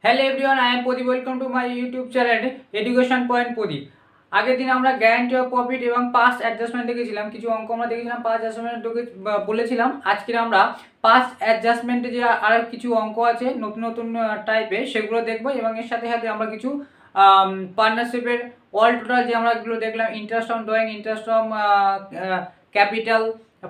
Hello everyone, I am Pradeep. Welcome to my YouTube channel education point Pradeep. আগের দিন আমরা guarantee of profit এবং past adjustment দেখেছিলাম, কিছু অঙ্ক আমরা দেখেছিলাম, পাস্ট অ্যাডজাস্টমেন্ট বলেছিলাম। আজকে আমরা পাস্ট অ্যাডজাস্টমেন্টে যে আর কিছু অঙ্ক আছে নতুন নতুন টাইপের, সেগুলো দেখবো এবং এর সাথে সাথে আমরা কিছু পার্টনারশিপের অল টোটাল যে আমরা এগুলো দেখলাম, interest on drawing, interest on capital,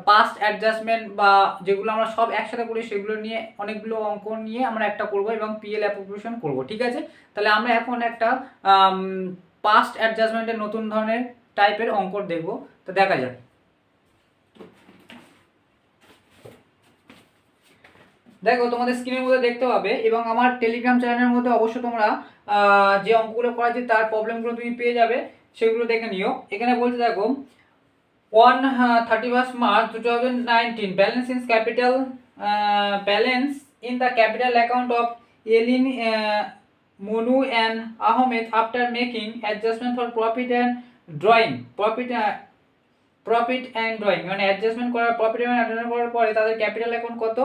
past adjustment বা যেগুলো আমরা সব একসাথে করি, সেগুলো নিয়ে অনেকগুলো অঙ্ক নিয়ে আমরা একটা করব এবং পিএল অ্যাপ্রোপ্রিয়েশন করব। ঠিক আছে, তাহলে আমরা এখন একটা পাস্ট অ্যাডজাস্টমেন্টের নতুন ধরনের টাইপের অঙ্ক দেখব। তো দেখা যাক। দেখো, তোমাদের স্ক্রিনের মধ্যে দেখতে পাবে এবং আমার টেলিগ্রাম চ্যানেলের মধ্যে অবশ্যই তোমরা যে অঙ্কগুলো করাচ্ছি তার প্রবলেমগুলো তুমি পেয়ে যাবে, সেগুলো দেখে নিও। এখানে বলতে দেখো, on 31st March 2019, balance in the capital account of Elin, Monu and Ahmed after making adjustment for profit and drawing, profit and drawing, মানে অ্যাডজাস্টমেন্ট করার প্রফিট এবং অ্যাডজাস্টমেন্ট করার পরে তাদের ক্যাপিটাল অ্যাকাউন্ট কত,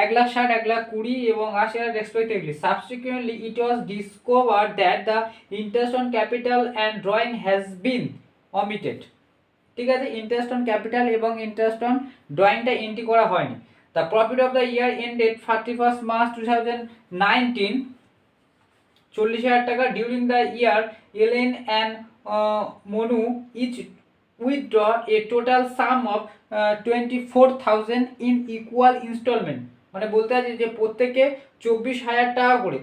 1,60,000, 1,20,000 এবং 80,000 respectively. Subsequently it was discovered that the interest on capital and drawing has been omitted. ঠিক আছে, ইন্টারেস্ট অন ক্যাপিটাল এবং ইন্টারেস্ট অন ড্রয়িংটা এন্ট্রি করা হয়নি। The profit of the year ended 31st March 2019, 40,000 টাকা। During the year Ellen and Manu each withdraw a total sum of 24,000 in equal installment, মানে বলতে আছে যে প্রত্যেকে 24,000 টাকা করে,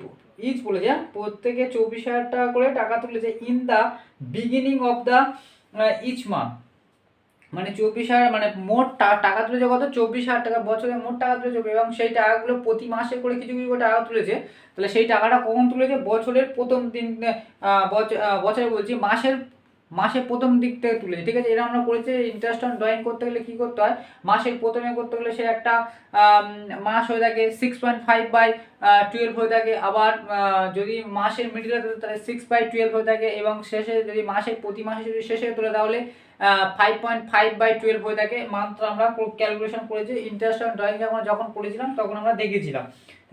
ইচ বলেছে প্রত্যেকে 24,000 টাকা করে টাকা তুলেছে in the beginning of the each month. মানে 24,000, মানে মোট টাকা তুলেছে কত, 24,000 টাকা। বছরে মোট টাকা তুলেছে এবং সেই টাকাগুলো প্রতি মাসে করে কিছু কিছু করে টাকা তুলেছে। তাহলে সেই টাকাটা কখন তুলেছে, বছরের প্রথম দিন, বছরে বলছি মাসের প্রথম দিক থেকে তুলেছে। ঠিক আছে, এটা আমরা করেছি। ইন্টারেস্ট অন ড্রয়িং করতে গেলে কী করতে হয়, মাসের প্রথমে করতে গেলে সে একটা মাস হয়ে থাকে 6.5/12 হয়ে থাকে। আবার যদি মাসের মিডিলে তোলে তাহলে 6/12 হয়ে থাকে এবং শেষে যদি প্রতি মাসে যদি শেষে তোলে তাহলে 5.5/12 হয়ে থাকে। মাত্র আমরা ক্যালকুলেশন করেছি, ইন্টারেস্ট অন ড্রয়িং আমরা যখন করেছিলাম তখন আমরা দেখেছিলাম।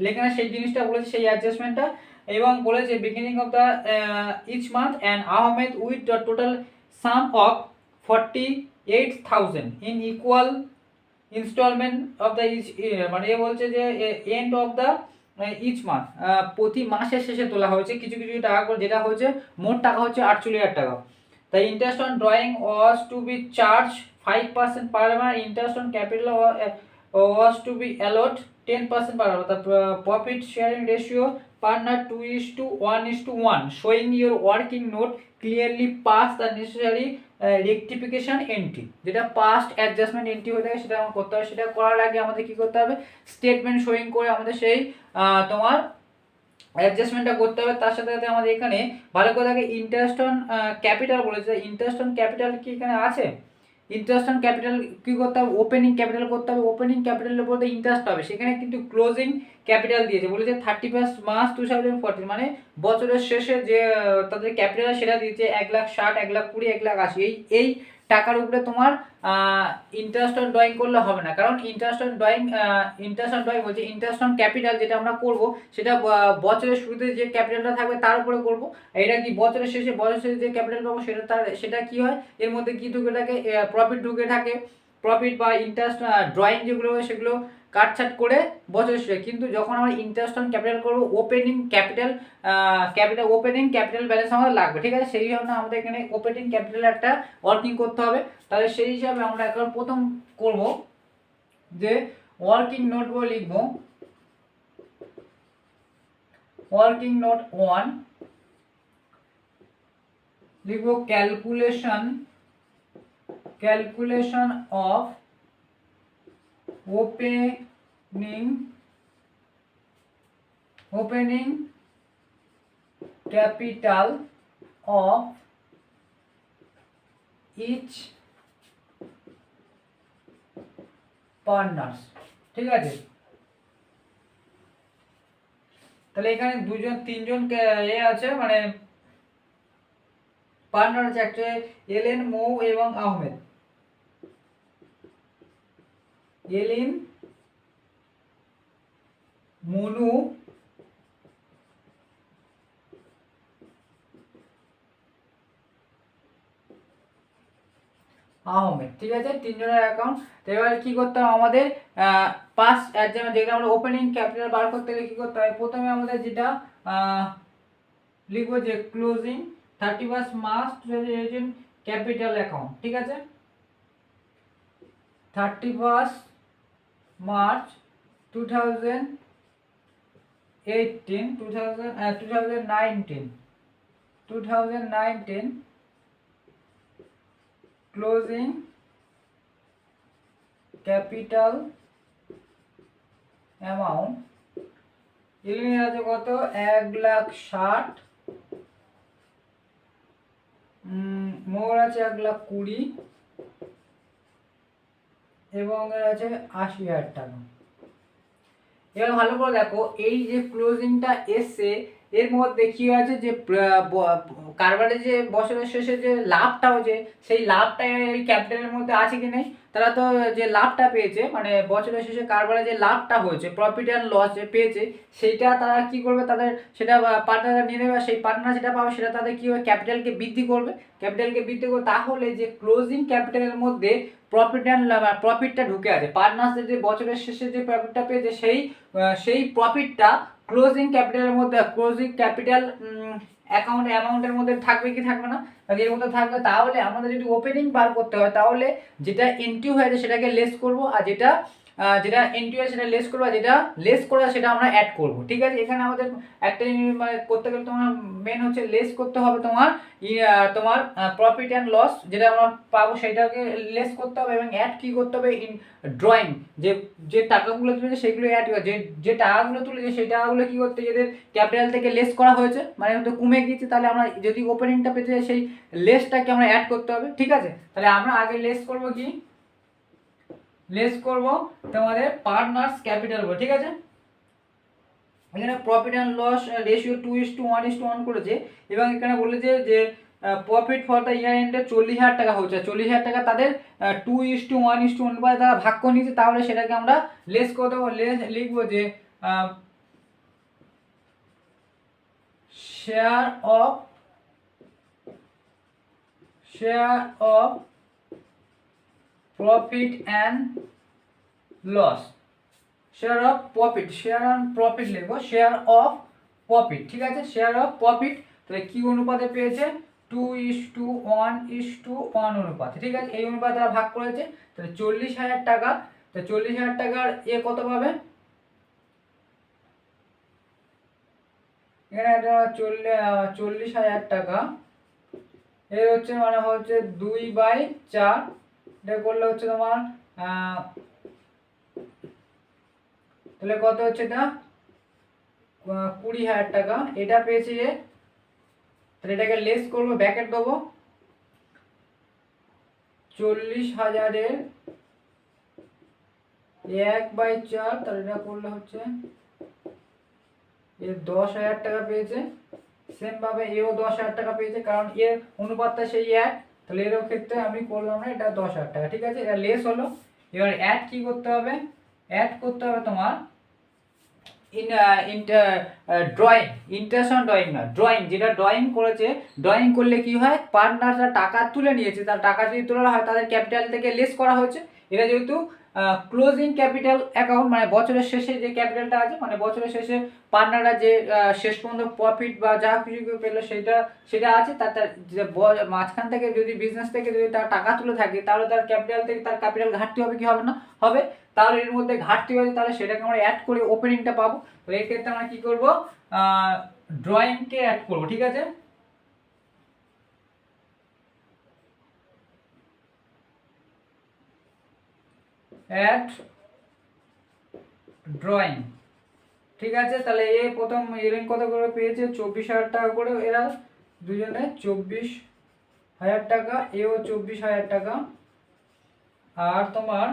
এখানে সেই জিনিসটা বলেছে, সেই অ্যাডজাস্টমেন্টটা, এবং বলেছে beginning of the each month and Ahmed with the total sum of 48,000 in equal installment of the each, মানে এ বলছে যে end of the each month, প্রতি মাসের শেষে তোলা হয়েছে কিছু কিছু টাকা করে, যেটা হচ্ছে মোট টাকা হচ্ছে 48,000 টাকা। The interest on drawing was to be charged 5% per annum. Interest on capital was to be allowed 10% per annum. The profit sharing ratio partner 2:1:1. Showing your working note clearly pass the necessary rectification entry. যেটা past adjustment entry হয়ে থাকে সেটা আমরা করতে হবে। সেটা করার আগে আমাদের কি করতে হবে, স্টেটমেন্ট শোয়িং করে আমাদের সেই তোমার অ্যাডজাস্টমেন্টটা করতে হবে। তার সাথে সাথে আমাদের এখানে ভালো করে থাকে ইন্টারেস্ট অন ক্যাপিটাল বলেছে। ইন্টারেস্ট অন ক্যাপিটাল কি এখানে আছে, ইন্টারেস্ট অন ক্যাপিটাল কী করতে হবে, ওপেনিং ক্যাপিটাল করতে হবে। ওপেনিং ক্যাপিটালের উপর ইন্টারেস্ট হবে, সেখানে কিন্তু ক্লোজিং ক্যাপিটাল দিয়েছে, বলেছে 31st March 2014, মানে বছরের শেষে যে তাদের ক্যাপিটাল সেটা দিয়েছে 1,60,000, 1,20,000, 1,80,000। এই টাকার উপরে তোমার ইন্টারেস্ট অন ড্রয়িং করলে হবে না, কারণ ইন্টারেস্ট অন ড্রয়িং বলছে ইন্টারেস্ট অন ক্যাপিটাল যেটা আমরা করব সেটা বছরের শুরুতে যে ক্যাপিটালটা থাকবে তার উপরে করব। এটা কি বছরের শেষে যে ক্যাপিটাল পাবো সেটা কি হয়, এর মধ্যে কি ঢুকে থাকে, প্রফিট ঢুকে থাকে। প্রফিট বা ইন্টারেস্ট ড্রয়িং যেগুলো হয় সেগুলো কাটছাট করে বছরের শেষে। কিন্তু যখন আমরা ইন্টারেস্ট অন ক্যাপিটাল করবো, ওপেনিং ক্যাপিটাল ব্যালেন্স আমাদের লাগবে। ঠিক আছে, সেই জন্য আমাদের এখানে ওপেনিং ক্যাপিটাল একটা ওয়ার্কিং করতে হবে। তাহলে সেই হিসাবে আমরা এখন প্রথম করব যে ওয়ার্কিং নোট বলে লিখব, ওয়ার্কিং নোট 1 লিখব, calculation of opening capital of each partners. ঠিক আছে, তাহলে এখানে তিনজন আছে, মানে পার্টনার আছে, একটা এলেন, মৌ এবং আহমেদ। এলিন, মনু আহমেদ, ঠিক আছে, তিনজনের অ্যাকাউন্ট। তো এবার কি করতে হবে আমাদের, পাস যেটা আমরা ওপেনিং ক্যাপিটাল বার করতে গেলে কি করতে হবে, প্রথমে আমাদের যেটা লিখবো যে ক্লোজিং 31 মার্চ ক্যাপিটাল অ্যাকাউন্ট, ঠিক আছে, 31 মার্চ 2019 ক্লোজিং ক্যাপিটাল অ্যামাউন্ট এগুলি আছে কত, 1,60,000, মোর আছে 1,20,000 এবং এর আছে 80,000 টাকা। এবার ভালো করে দেখো, এই যে ক্লোজিংটা এসছে এর মধ্যে কি আছে যে কারবারের যে বছরের শেষে যে লাভটা হচ্ছে সেই লাভটা এই ক্যাপিটালের মধ্যে আছে কি নেই। তারা তো যে লাভটা পেয়েছে মানে বছরের শেষে কারবারে যে লাভটা হয়েছে, প্রফিট অ্যান্ড লস যে পেয়েছে, সেইটা তারা কি করবে, তাদের সেটা পার্টনাররা নিয়ে নেবে। সেই পার্টনার যেটা পাবে সেটা তাদের কি হবে, ক্যাপিটালকে বৃদ্ধি করবে। তাহলে যে ক্লোজিং ক্যাপিটালের মধ্যে প্রফিটটা ঢুকে আছে, পার্টনারদের যে বছরের শেষে যে প্রফিটটা পেয়েছে সেই প্রফিটটা ক্লোজিং ক্যাপিটালের মধ্যে, ক্লোজিং ক্যাপিটাল অ্যামাউন্টের মধ্যে থাকবে কি থাকবে না, এর মধ্যে থাকবে। তাহলে আমাদের যদি ওপেনিং বার করতে হয় তাহলে যেটা এন্ট্রি হয়েছে সেটাকে লেস করব, আর যেটা এন্ট্রি হয় সেটা লেস করবো, আর যেটা লেস করা সেটা আমরা অ্যাড করব, ঠিক আছে। এখানে আমাদের একটা মানে করতে গেলে তোমার মেন হচ্ছে লেস করতে হবে তোমার তোমার প্রফিট অ্যান্ড লস যেটা আমরা পাবো সেটাকে লেস করতে হবে, এবং অ্যাড কি করতে হবে, ইন ড্রয়িং যে টাকাগুলো তুলেছে সেগুলো অ্যাড, যে টাকাগুলো তুলেছে সেই টাকাগুলো কি করতে, এদের ক্যাপিটাল থেকে লেস করা হয়েছে মানে তো কমে গিয়েছে, তাহলে আমরা যদি ওপেনিংটা পেতে চাই সেই লেসটাকে আমরা অ্যাড করতে হবে, ঠিক আছে। তাহলে আমরা আগে লেস করব কি, লেস করব তোমাদের পার্টনার্স ক্যাপিটাল, ঠিক আছে। এখানে প্রফিট অ্যান্ড লস রেশিও 2:1:1 করেছে, এবং এখানে বলেছে যে প্রফিট ফর দ্য ইয়ার এন্ডে 40,000 টাকা হচ্ছে, 40,000 টাকা তাদের 2:1:1 অনুপাতে তারা ভাগ করে নিয়েছে। তাহলে সেটাকে আমরা লেস করে দেবো, লিখবো যে share of profit and loss, share of profit লিখবো, শেয়ার অফ প্রফিট, ঠিক আছে, শেয়ার অফ প্রফিট। তাহলে কি অনুপাতে পেয়েছে, 2:1:1 অনুপাতে, ঠিক আছে, এই অনুপাতে তারা ভাগ করেছে। তাহলে 40,000 টাকা, তো 40,000 টাকার কত পাবে, এখানে একটা 40,000 টাকা এর হচ্ছে মানে হচ্ছে 2/4, এটা করলে হচ্ছে তোমার তাহলে কত হচ্ছে, এটা 20,000 টাকা এটা পেয়েছি তাহলে এটাকে লেস করবো, ব্র্যাকেট দেবো, 40,000 1/4, তাহলে এটা করলে হচ্ছে 10,000 টাকা পেয়েছে। সেম ভাবে এও 10,000 টাকা পেয়েছে, কারণ এর অনুপাতটা সেই এক, তাহলে এর ক্ষেত্রে আমি করলাম না, এটা 10,000 টাকা, ঠিক আছে, এটা লেস হলো। এবার অ্যাড কি করতে হবে, অ্যাড করতে হবে তোমার ড্রয়িং, ইন্টারেস্ট ড্রয়িং না, ড্রয়িং, যেটা ড্রয়িং করেছে, ড্রয়িং করলে কি হয়, পার্টনাররা টাকা তুলে নিয়েছে, তার টাকা যদি তোলা হয় তাদের ক্যাপিটাল থেকে লেস করা হয়েছে। এটা যেহেতু ক্লোজিং ক্যাপিটাল অ্যাকাউন্ট মানে বছরের শেষে যে ক্যাপিটালটা আছে, মানে বছরের শেষে পার্টনাররা যে শেষ পর্যন্ত প্রফিট বা যা কিছু পেলো সেটা আছে, তার মাঝখান থেকে যদি বিজনেস থেকে যদি তার টাকা তুলে থাকে তাহলে তার ক্যাপিটাল থেকে তার ক্যাপিটাল ঘাটতি হবে কি হবে না, হবে। তাহলে এর মধ্যে ঘাটতি হয়েছে, তাহলে সেটাকে আমরা অ্যাড করে ওপেনিংটা পাবো। তো এই ক্ষেত্রে আমরা কি করব, ড্রয়িংকে অ্যাড করব, ঠিক আছে। অ্যাড ড্রয়িং, ঠিক আছে। তাহলে প্রথম এরিং কত করে পেয়েছে, 24,000 টাকা করে, এরা দুজনে 24,000 টাকা, এও 24,000 টাকা, আর তোমার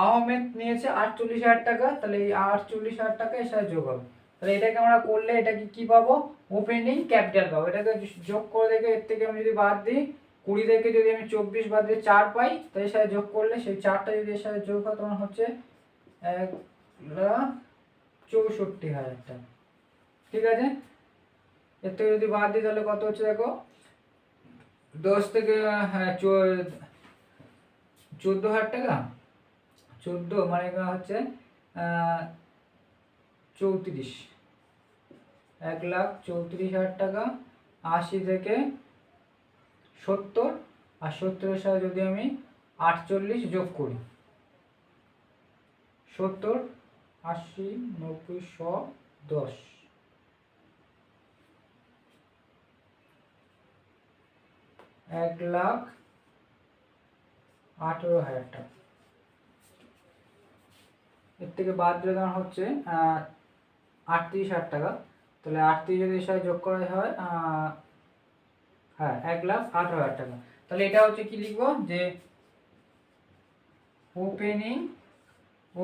আহমেদ নিয়েছে 48,000 টাকা। তাহলে এই 48,000 টাকা এর সাথে যোগ হবে। তাহলে এটাকে আমরা করলে এটাকে কি পাবো, ওপেনিং ক্যাপিটাল পাবো। এটাকে যোগ করে দেখে এর থেকে আমি যদি বাদ দিই, 20 থেকে যদি আমি 24 বাদ দিয়ে 4 পাই, তাহলে এর সাথে যোগ করলে সেই 4টা যদি এর সাথে যোগ হয় তখন হচ্ছে 1,64,000 টাকা, ঠিক আছে। এর থেকে যদি বাদ দিই তাহলে কত হচ্ছে দেখো, 10 থেকে 14,000 টাকা, 14 মানে এখানে হচ্ছে 34, 1,34,000 টাকা। 80 থেকে 70, আর 70-এর সাথে যদি আমি 48 যোগ করি, 70, 80, 90, 100, 10, 1,18,000 টাকা। এর থেকে বাদ দিলে তোমার হচ্ছে 38,000 টাকা। তাহলে 38 যদি এর সাথে যোগ করা হয়, হ্যাঁ 1,18,000 টাকা। তাহলে এটা হচ্ছে কি লিখবো, যে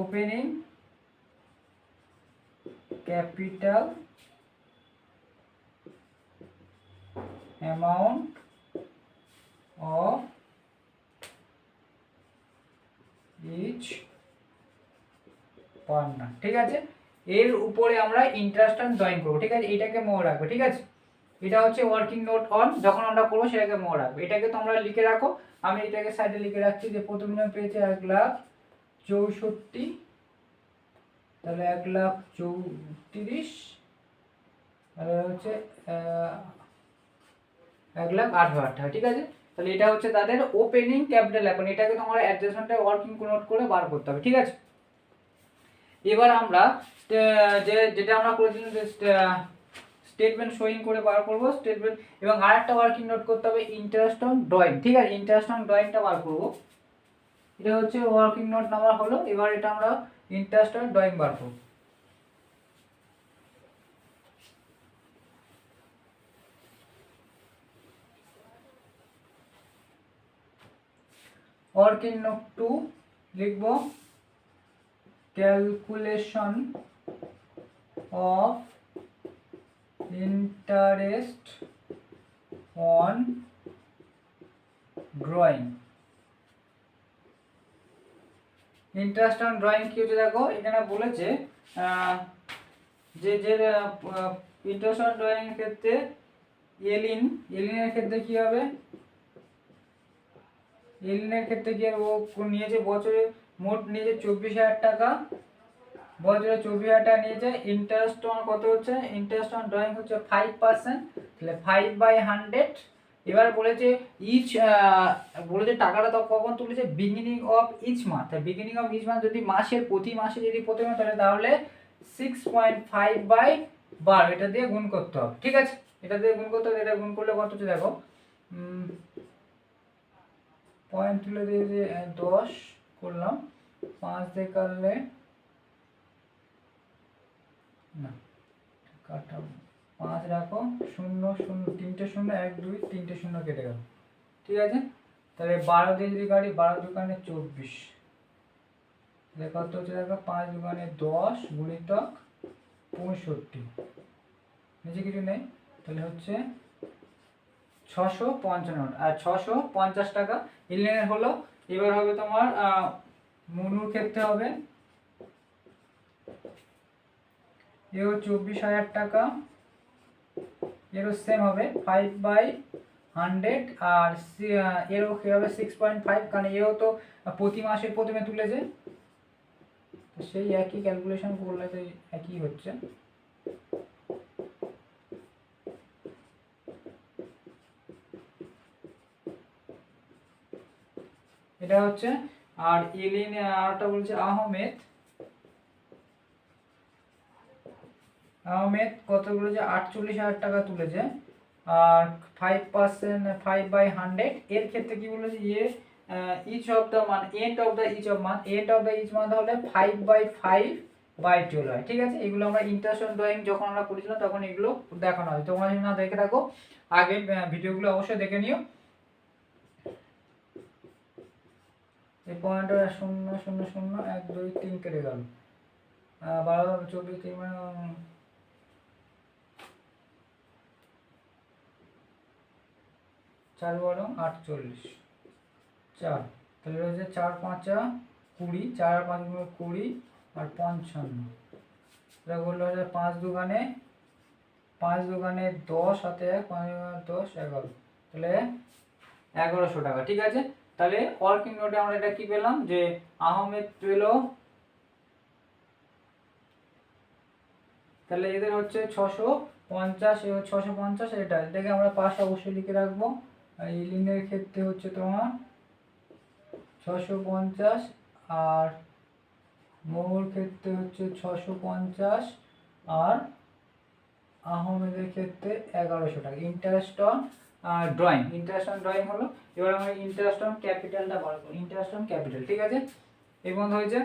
opening capital amount of each partner. ঠিক আছে, এর উপরে আমরা ইন্টারেস্ট জয়েন করবো। ঠিক আছে, এটাকে মনে রাখবে। ঠিক আছে, এটা হচ্ছে ওয়ার্কিং নোট অন, যখন আমরা করবো সেটাকে মনে রাখবে। এটাকে তোমরা লিখে রাখো, আমি এটাকে সাইডে লিখে রাখছি যে প্রথমে পেয়েছে 1,64,000, তাহলে 1,34,000, তাহলে হচ্ছে 1,18,000 টাকা। ঠিক আছে, তাহলে এটা হচ্ছে তাদের ওপেনিং ক্যাপিটাল অ্যাকাউন্ট। এটাকে তোমার অ্যাডজাস্টমেন্টে ওয়ার্কিং নোট করে বার করতে হবে। ঠিক আছে, এবার আমরা যেটা আমরা করেছিলাম যে স্টেটমেন্ট শোয়িং করে বার করবো স্টেটমেন্ট, এবং আরেকটা ওয়ার্কিং নোট করতে হবে ইন্টারেস্ট অন ড্রয়িং। ঠিক আছে, ইন্টারেস্ট অন ড্রয়িংটা বার করবো, এটা হচ্ছে ওয়ার্কিং নোট নাম্বার হলো। এবার এটা আমরা ইন্টারেস্ট অন ড্রয়িং বার করবো। ওয়ার্কিং নোট 2 লিখবো, calculation of interest on drawing. Interest on drawing কি হচ্ছে দেখো, এখানে বলেছে যে ইন্টারেস্ট অন ড্রয়িং এর ক্ষেত্রে এলিনের ক্ষেত্রে কি হবে, এলিনের ক্ষেত্রে কি ও নিয়েছে বছরে মোট নিয়েছে 24,000 টাকা, বছরে 24,000 টাকা নিয়েছে। ইন্টারেস্ট অন কত হচ্ছে, ইন্টারেস্ট অন ড্রয়িং হচ্ছে 5%, তাহলে 5/100। এবার বলেছে বলেছে টাকাটা তো কখন তুলেছে, beginning of each month. Beginning of each month যদি প্রতি মাসে যদি প্রথমে তাহলে 6.5/12 এটা দিয়ে গুণ করতে হবে। ঠিক আছে, এটা দিয়ে গুণ করতে হবে। এটা গুণ করলে কত হচ্ছে দেখো, পয়েন্ট তুলে দিয়ে 10 করলাম, 5 দিয়ে কাটলে না কাটা 5 রাখো, 0 0 3টে 0, 1 2 3টে 0 কেটে গেল। ঠিক আছে, তাহলে 12 দিয়ে যদি কাটি, 12 দুগুণে 24, তাহলে কত হচ্ছে দেখো, 5 দুগুণে 10 গুণিতক 65, নিচে কিছু নেই, তাহলে হচ্ছে 655 আর 650 টাকা ইলেনের হলো। এবার হবে তোমার মনুর ক্ষেত্রে হবে, এও 24,000 টাকা, এরও সেম হবে 5/100, আর এরও কি হবে 6.5, কারণ এও তো প্রতি মাসে প্রথমে তুলেছে, সেই একই ক্যালকুলেশন করলে তো একই হচ্ছে। এটা হচ্ছে, আর এলিন আরটা বলছে আহমেদ কত বলেছে, 48,000 টাকা তুলেছে, আর 5% 5/100 এর ক্ষেত্রে কি বলেছে, each of the month, end of the each month হলে 5/5/12 হয়। ঠিক আছে, এগুলো আমরা ইন্টারেস্ট অন ড্রয়িং যখন আমরা করেছিলাম তখন এগুলো দেখানো হয়। তোমরা যদি না দেখে থাকো আগের ভিডিওগুলো অবশ্যই দেখে নিও। এই পয়েন্টটা 0 0 0 1 2 3 কেটে গেল, 12 24 3 মানে 4 12 48 4, তাহলে হচ্ছে 4 5 20, 4 আর 5 20 আর 55, এটা বললো হচ্ছে 5 দুগুণে 10 হাতে 1 5 10 11, তাহলে 1100 টাকা। ঠিক আছে, তাহলে ওয়ার্কিং নোটে আমরা এটা কি পেলাম যে আহমেদ পেল, তাহলে এদের হচ্ছে 650, 650 এটা, এটাকে আমরা পাশে অবশ্যই লিখে রাখবো। আর ইলিনের ক্ষেত্রে হচ্ছে তোমার 650, আর মহুর ক্ষেত্রে হচ্ছে 650, আর আহমেদের ক্ষেত্রে 1100 টাকা। Interest on drawing, interest on drawing হলো। এবার আমরা ইন্টারেস্ট অন ক্যাপিটালটা বার করব, ইন্টারেস্ট অন ক্যাপিটাল, ঠিক আছে। এই বন্ধ হয়েছে।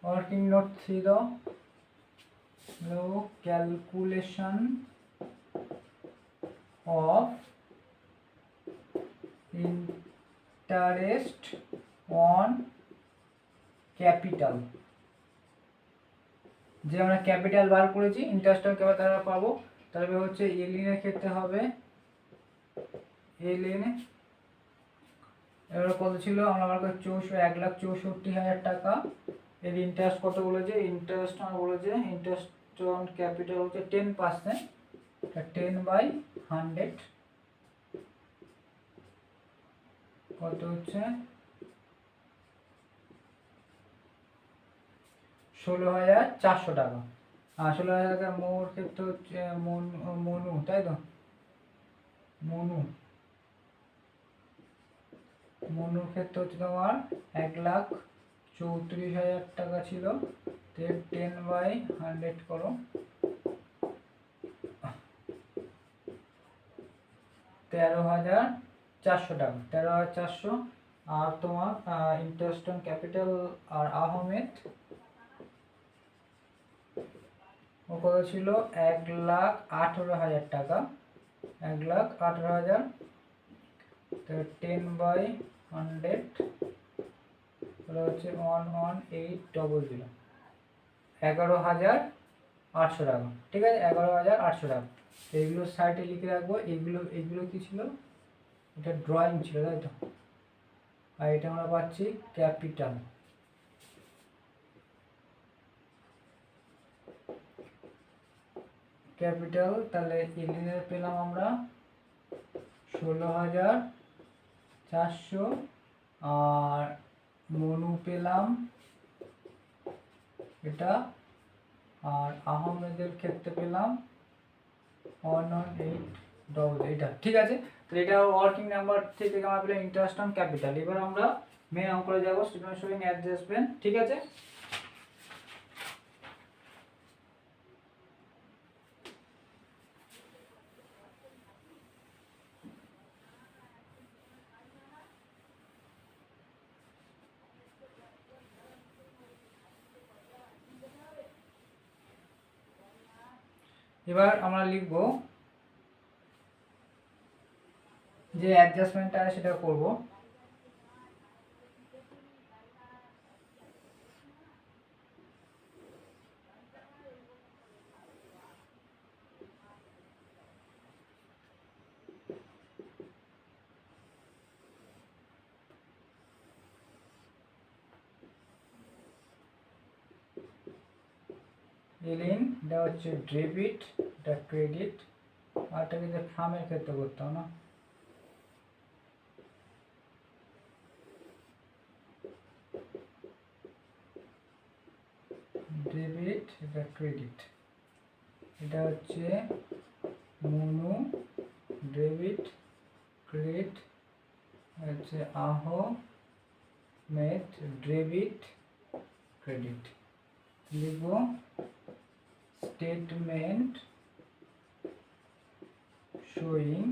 ওয়ার্কিং নোট 3 দাও, calculation of interest on capital, যে আমরা ক্যাপিটাল বার করেছি ইন্টারেস্ট অন ক্যাপিটাল পাবো। তারপরে হচ্ছে এলিনের ক্ষেত্রে হবে, এলিন এবার কত ছিল আমরা বার করি 1,64,000 টাকা। এর ইন্টারেস্ট কত বলেছে, ইন্টারেস্ট অন বলেছে, ইন্টারেস্ট অন ক্যাপিটাল হচ্ছে 10%, 10/100 কত হচ্ছে 16,400 টাকা। 16,000 টাকা। মোর ক্ষেত্রে হচ্ছে মনু, তাই তো, মনুর ক্ষেত্রে হচ্ছে তোমার 1,34,000 টাকা ছিল। 10/100 করো, 13,400 টাকা, 13,400। আর তোমার ইন্টারেস্ট অন ক্যাপিটাল আর আহমেদ ও কত ছিল 1,18,000 টাকা, 1,18,000। তো 10/100 হচ্ছে 11800, 11,800 টাকা, ঠিক আছে, 11,800 টাকা। এইগুলো সাইডে লিখে রাখবো। এইগুলো কি ছিল, এটা ড্রয়িং ছিল, তাই তো। আর এটা আমরা পাচ্ছি ক্যাপিটাল। তাহলে এলিনের পেলাম আমরা 16,400, আর মনু পেলাম এটা, আর আহমেদের ক্ষেত্রে পেলাম 11800, এটা ঠিক আছে। তো এটা ওয়ার্কিং নাম্বার থেকে আমরা পেলাম ইন্টারেস্ট অন ক্যাপিটাল। এবার আমরা মেন অঙ্কে যাব, স্টেটমেন্ট শোয়িং অ্যাডজাস্টমেন্ট, ঠিক আছে। এবার আমরা লিখব যে অ্যাডজাস্টমেন্টটা সেটা করব। এলিন এটা হচ্ছে ডেবিট, এটা ক্রেডিট, আর এটা কিন্তু ফার্মের ক্ষেত্রে করতাম না, ডেবিট, এটা ক্রেডিট। এটা হচ্ছে মনু, ডেবিট ক্রেডিট, হচ্ছে আহমেদ, ডেবিট ক্রেডিট। লিখব statement showing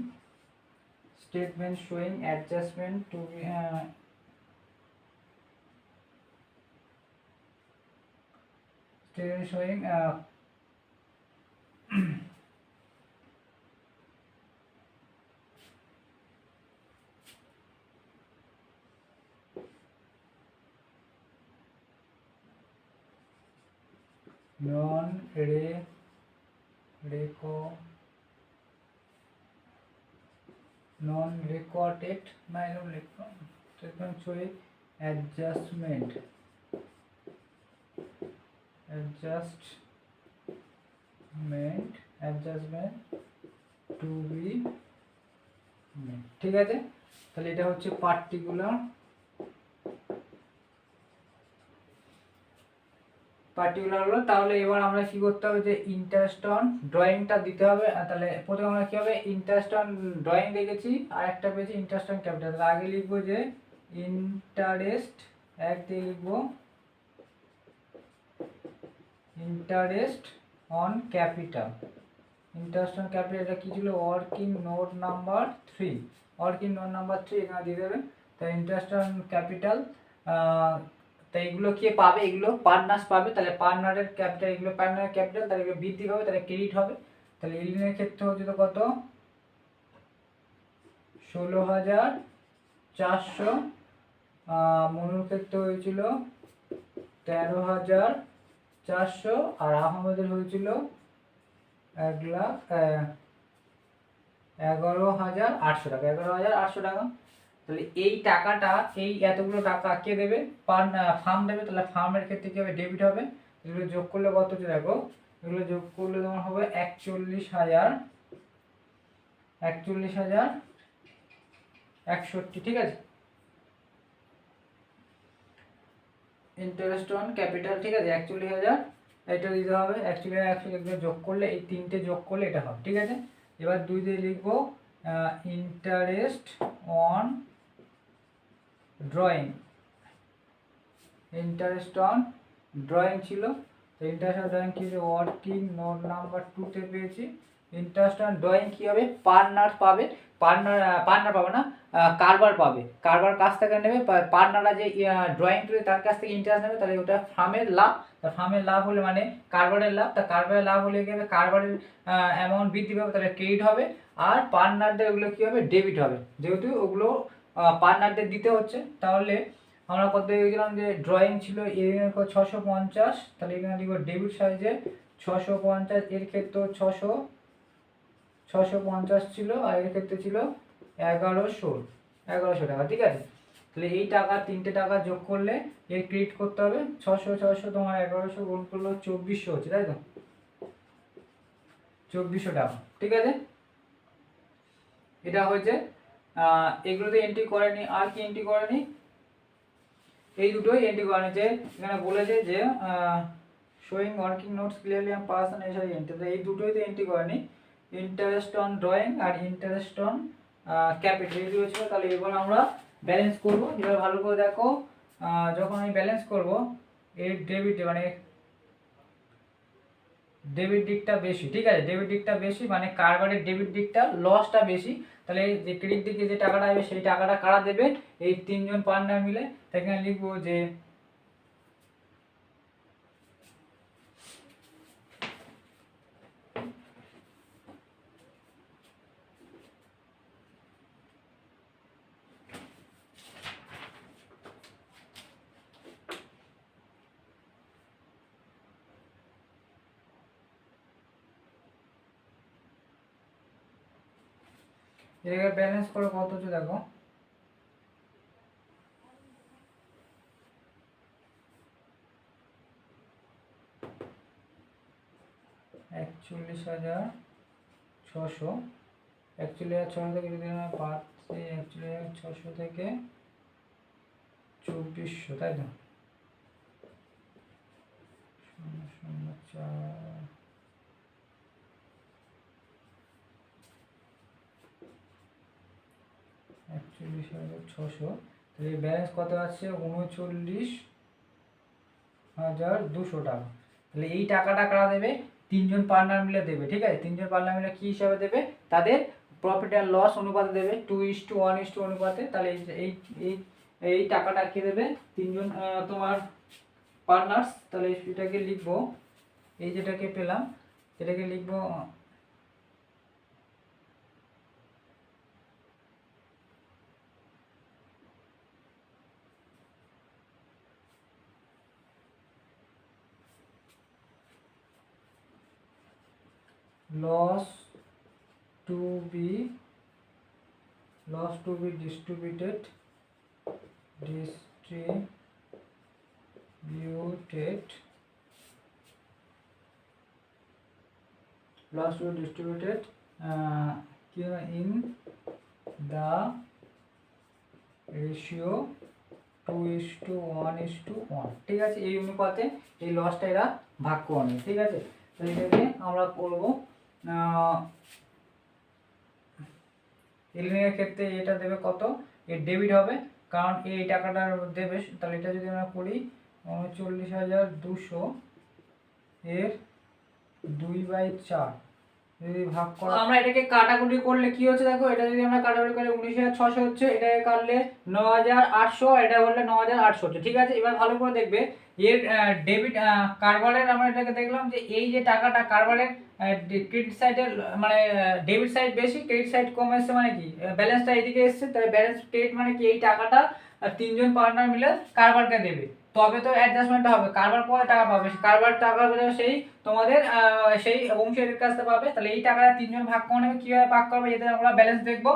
adjustment to be statement showing non-recorded statement showing adjustment adjustment to be, ঠিক আছে। তাহলে এটা হচ্ছে পার্টিকুলার হলো। তাহলে এবার আমরা কি করতে হবে, যে ইন্টারেস্ট অন ড্রয়িংটা দিতে হবে। তাহলে প্রথমে আমরা কি হবে, ইন্টারেস্ট অন ড্রয়িং দেখেছি, আর একটা পেয়েছি ইন্টারেস্ট অন ক্যাপিটাল। আগে লিখবো যে ইন্টারেস্ট, এক দিয়ে লিখবো interest on capital. Interest on capital এটা কি ছিল, working note number 3, working note number 3 এখানে দিয়ে দেবেন। তাই ইন্টারেস্ট অন ক্যাপিটাল, তাই এগুলো কে পাবে, এগুলো পার্টনার্স পাবে। তাহলে পার্টনারের ক্যাপিটাল, এগুলো পার্টনারের ক্যাপিটাল, তাহলে এগুলো বৃদ্ধি হবে, তাহলে ক্রেডিট হবে। তাহলে এলিনের ক্ষেত্রে হচ্ছে তো কত, 16,400, মনুর ক্ষেত্রে হয়েছিল 13,400, আর আহমেদের হয়েছিল 11,800 টাকা, 11,800 টাকা। তাহলে এই টাকাটা, এই এতগুলো টাকা কে দেবে, ফার্ম দেবে। তাহলে ফার্মের ক্ষেত্রে কি হবে, ডেবিট হবে। এগুলো যোগ করলে কত হচ্ছে দেখো, এগুলো যোগ করলে তোমার হবে 41,061, ঠিক আছে। ইন্টারেস্ট অন ক্যাপিটাল, ঠিক আছে, 41,000 এটা দিতে হবে। 41,100 যোগ করলে, এই তিনটে যোগ করলে এটা হবে, ঠিক আছে। এবার 2 দিয়ে লিখবো interest on drawing. Interest on drawing ছিল, তো ইন্টারেস্ট অন ড্রয়িং কি, ওয়ার্কিং নোট নাম্বার 2 তে পেয়েছি। ইন্টারেস্ট অন ড্রয়িং কি হবে, পার্টনার পাবে, পার্টনার পাবে না, কারবার পাবে। কারবার কাছ থেকে নেবে, পার্টনাররা যে ড্রয়িং তুলে তার কাছ থেকে ইন্টারেস্ট নেবে। তাহলে ওটা ফার্মের লাভ। তা ফার্মের লাভ হলে মানে কারবারের লাভ, তা কারবারের লাভ হলে কি হবে, কারবারের অ্যামাউন্ট বৃদ্ধি পাবে, তাহলে ক্রেডিট হবে। আর পার্টনারদের ওগুলো কি হবে, ডেবিট হবে, যেহেতু ওগুলো পার্টনারদের দিতে হচ্ছে। তাহলে আমরা কত দেখেছিলাম, যে ড্রয়িং ছিল এর 650, তাহলে এখানে লিখবো ডেবিট সাইজে 650, এর ক্ষেত্রে 650 ছিল, আর এর ক্ষেত্রে ছিল 1100 টাকা, ঠিক আছে। তাহলে এই টাকা, তিনটে টাকা যোগ করলে এর ক্রেডিট করতে হবে 600 তোমার 1100 গুণ করলে 2400 হচ্ছে, তাই তো, 2400 টাকা, ঠিক আছে। এটা হয়েছে, এগুলোতে এন্ট্রি করেনি। আর কি এন্ট্রি করেনি, এই দুটোই এন্ট্রি করেনি। যে এখানে বলেছে যে showing working notes clearly on pass and SI entry, এই দুটোই তো এন্ট্রি করেনি, ইন্টারেস্ট অন ড্রয়িং আর ইন্টারেস্ট অন ক্যাপিটাল, এই দুটো ছিল। তাহলে এবার আমরা ব্যালেন্স করব। এবার ভালো করে দেখো, যখন আমি ব্যালেন্স করব, এর ডেবিট মানে ডেবিট দিকটা বেশি, ঠিক আছে, ডেবিট দিকটা বেশি মানে কারবারের ডেবিট দিকটা লসটা বেশি। তাহলে যে ক্রেডিট দিকে যে টাকাটা আসবে, সেই টাকাটা কারা দেবে, এই তিনজন পার্টনার মিলে। সেখানে লিখবো যে এটাকে ব্যালেন্স করে কত হচ্ছে দেখো, একচল্লিশ হাজার ছশো, 41,600 থেকে যদি আমরা পাচ্ছি 41,600 থেকে 2400, তাই তো, 0,04, একচল্লিশ হাজার ছশো। তাহলে ব্যালেন্স কত আছে, 39,200 টাকা। তাহলে এই টাকাটা কারা দেবে, তিনজন পার্টনার মিলে দেবে, ঠিক আছে। তিনজন পার্টনার মিলে কি হিসাবে দেবে, তাদের প্রফিট অ্যান্ড লস অনুপাতে দেবে, 2:1 অনুপাতে। তাহলে এই এই এই টাকাটা কে দেবে, তিনজন তোমার পার্টনার্স। তাহলে এটাকে লিখবো, এই যেটাকে পেলাম এটাকে লিখবো loss to be distributed loss to distributed in the ratio 2:1:1, ঠিক আছে। এই অনুপাতে এই লসটা এরা ভাগ করে নেয়, ঠিক আছে। তো এটাকে আমরা করবো এলিনের ক্ষেত্রে এটা দেবে কত, এর ডেবিট হবে, কারণ এই টাকাটা দেবে। তাহলে এটা যদি আমরা করি 39,200 এর 2/4 যদি ভাগ করা, আমরা এটাকে কাটাকুটি করলে কি হচ্ছে দেখো, এটা যদি আমরা কাটাকুটি করি 19,600 হচ্ছে, এটাকে কাটলে 9,800, এটা বললে 9,800 হচ্ছে, ঠিক আছে। এবার ভালো করে দেখবে এর ডেবিট কারবারের, আমরা এটাকে দেখলাম যে এই যে টাকাটা কারবারের ক্রেডিট সাইডের মানে ডেবিট সাইড বেশি, ক্রেডিট সাইড কম এসছে, মানে কি ব্যালেন্সটা এদিকে এসছে, তাই ব্যালেন্স ক্রেডিট মানে কি এই টাকাটা তিনজন পার্টনার মিলে কারবারকে দেবে, তবে তো অ্যাডজাস্টমেন্টটা হবে। কারবার পরে টাকা পাবে, কারবার টাকা সেই তোমাদের সেই অংশের কাছ থেকে পাবে। তাহলে এই টাকাটা তিনজন ভাগ করে নেবে, কীভাবে ভাগ করবে এতে আমরা ব্যালেন্স দেখবো।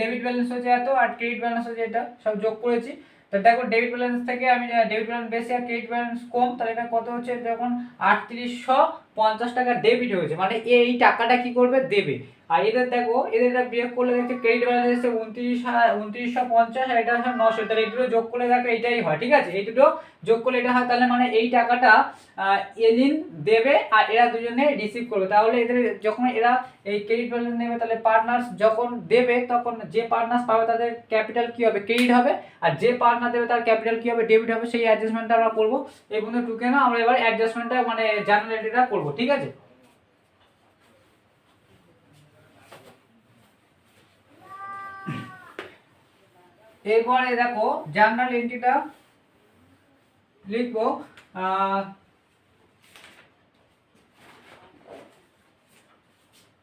ডেবিট ব্যালেন্স হচ্ছে এত আর ক্রেডিট ব্যালেন্স হচ্ছে এটা, সব যোগ করেছি। তো দেখো ডেবিট ব্যালেন্স থেকে আমি ডেবিট ব্যালেন্স বেশি আর ক্রেডিট ব্যালেন্স কম, তাহলে এটা কত হচ্ছে, যখন 3850 টাকা ডেবিট হয়েছে, মানে এই টাকাটা কি করবে, দেবে। আর এদের দেখো এদের বিয়োগ করলে দেখছে ক্রেডিট ব্যালেন্স এসেছে 2950 আর এটা হচ্ছে 900, তাহলে এই দুটো যোগ করলে দেখো এটাই হয়, ঠিক আছে। এই দুটো যোগ করলে এটা হয়, তাহলে মানে এই টাকাটা এলিন দেবে আর এরা দুজনে রিসিভ করবে। তাহলে এদের যখন এরা এই ক্রেডিট ব্যালেন্স নেবে, তাহলে পার্টনার্স যখন দেবে তখন যে পার্টনার্স পাবে তাদের ক্যাপিটাল কি হবে, ক্রেডিট হবে, আর যে পার্টনার দেবে তার ক্যাপিটাল কি হবে, ডেবিট হবে। সেই অ্যাডজাস্টমেন্টটা আমরা করবো। এই পর্যন্ত টুকে না, আমরা এবার অ্যাডজাস্টমেন্টটা মানে জার্নাল এন্ট্রিটা করবো, ঠিক আছে। এরপরে দেখো জার্নাল এন্ট্রিটা লিখবো,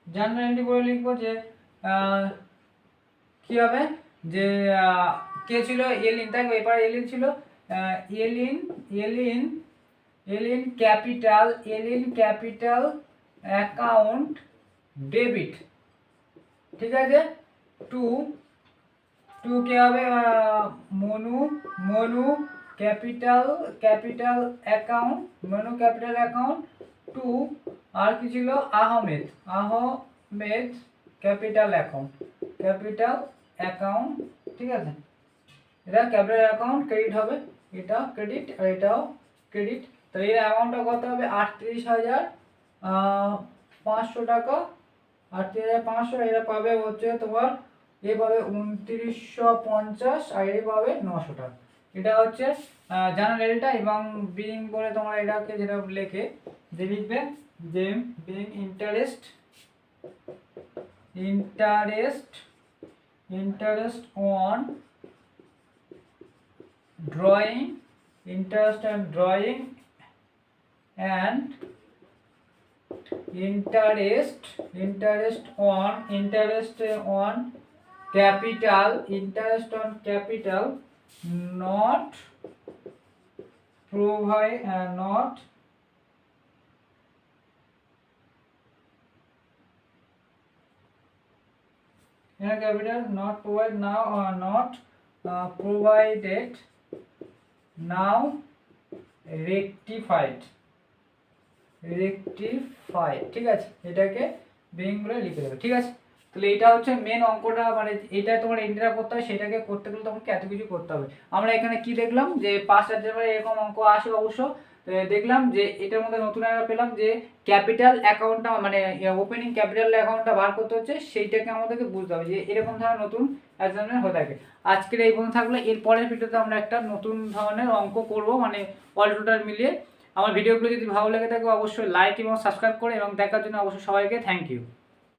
জার্নাল এন্ট্রি করে লিখবো যে কি হবে, যে কে ছিল, এলিন, তাই এবার এলিন ছিল, এলিন এলিন এলিন ক্যাপিটাল অ্যাকাউন্ট ডেবিট, ঠিক আছে। টু কে হবে Manu capital account, Manu capital account to, আর কি ছিল, আহমেদ ক্যাপিটাল অ্যাকাউন্ট ঠিক আছে। এটা ক্যাপিটাল অ্যাকাউন্ট ক্রেডিট হবে, এটা ক্রেডিট আর এটাও ক্রেডিট। তাহলে এর অ্যামাউন্টটা কত হবে, 38,500 টাকা, 38,500। এরা পাবে হচ্ছে তোমার, এ পাবে 2950 আর এ পাবে 900 টাকা। এটা হচ্ছে জার্নাল এন্ট্রিটা। এবং বিং বলে তোমরা এটাকে যেটা লেখে যে লিখবে যে being interest on drawing, interest on drawing and interest on capital, not provide not capital not provide now or not provided now rectified, ঠিক আছে। এটাকে বিং বলে লিখে দেবে, ঠিক আছে। তাহলে এটা হচ্ছে মেন অঙ্কটা, মানে এটা তোমার এন্ট্রিটা করতে হয়, সেটাকে করতে গেলে তোমাকে এত কিছু করতে হবে। আমরা এখানে কি দেখলাম যে 5 এরকম অঙ্ক আসে অবশ্য, দেখলাম যে এটার মধ্যে নতুন একটা পেলাম যে ক্যাপিটাল অ্যাকাউন্টটা মানে ওপেনিং ক্যাপিটাল অ্যাকাউন্টটা বার করতে হচ্ছে, সেইটাকে আমাদেরকে বুঝতে হবে যে এরকম ধরনের নতুন অ্যাসাইনমেন্ট হয়ে থাকে। আজকের এই পর্যন্ত থাকলে এর পরের ভিডিওতে আমরা একটা নতুন ধরনের অঙ্ক করব, মানে অল টোটাল মিলিয়ে। আমার ভিডিওগুলো যদি ভালো লেগে থাকে অবশ্যই লাইক এবং সাবস্ক্রাইব করে এবং দেখার জন্য অবশ্যই সবাইকে থ্যাংক ইউ।